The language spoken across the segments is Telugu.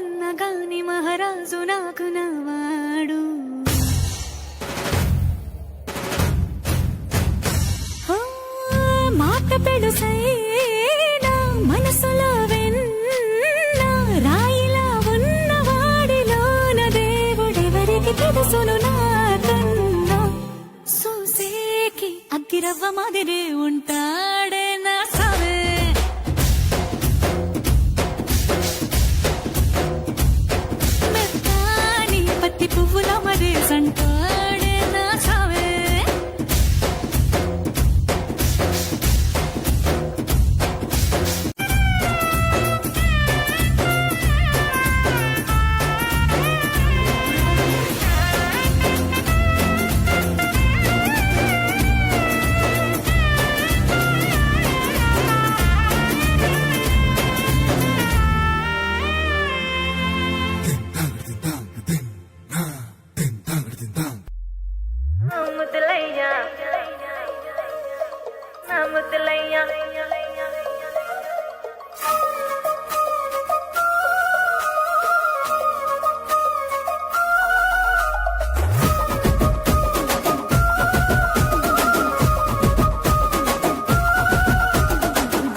ఉన్నా గాని మహారాజు నాకు నవాడు. మాట పెడుసైనా మనసులో వెన్న రాయిలా ఉన్నవాడిలోన దేవుడెవరికి తెలుసును నాకన్నా. సూసేకి అగ్గిరవ్వ మాదిరే ఉంటాడే నా సావే. మెత్తాని పత్తి పువ్వుల మరే సంటాడే నా సావే.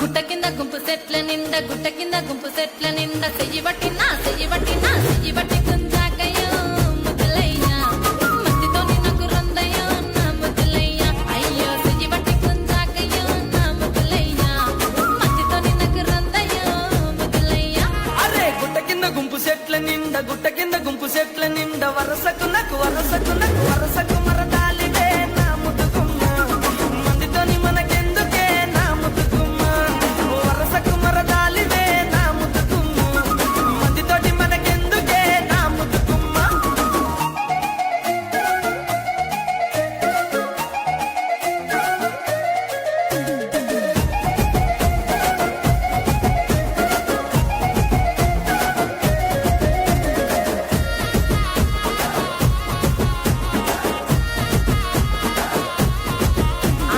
గుట్ట కింద గుంపు సెట్ల నిండా గుట్ట కింద గుంపు సెట్ల నిండా చెయ్యి పట్టినా చెయ్యి పట్టినా చెయ్యి పట్టి గుంజాకయ్యో ముద్దులయ్యా మత్తితో నాకు రందయ్యో నా ముద్దులయ్యా అయ్యో చెయ్యి పట్టి గుంజాకయ్యో నా ముద్దులయ్యా మత్తితో నాకు రందయ్యో ముద్దులయ్యా. అరే గుట్ట కింద గుంపు సెట్ల నిండా గుట్ట కింద గుంపు సెట్ల నిండా వరసకు నాకు వరసకు నాకు వరసకు మరదాలిడే నా ముద్దుకుమ్మ మందితోని మనకెందుకే నా ముద్దుకుమ్మ వరసకు మరదాలిడే నా ముద్దుకుమ్మ మందితోటి మనకెందుకే నా ముద్దుకుమ్మ.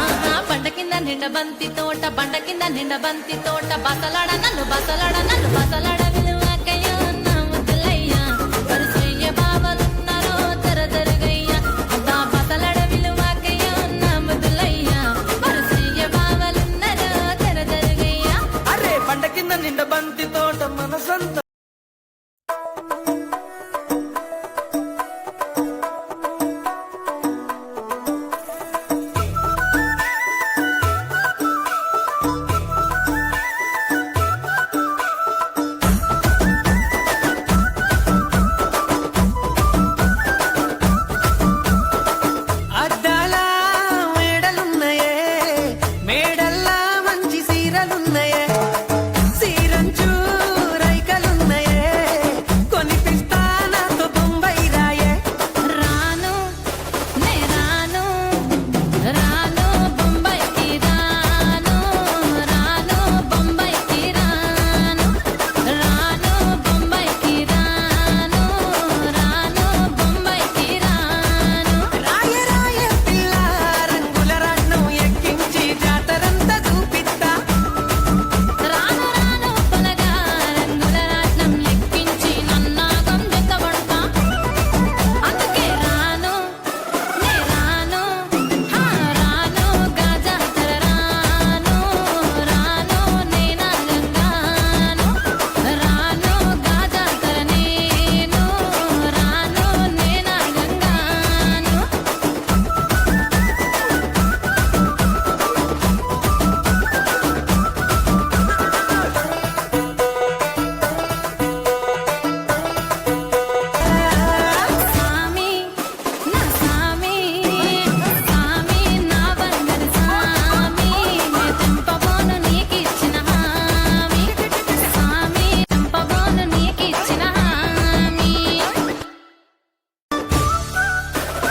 ఆహా బండ కింద నిండ బంతి తోట బండ కింద నిండ బంతి తోట బసలాడ నన్ను బసలాడ నన్ను బసలాడ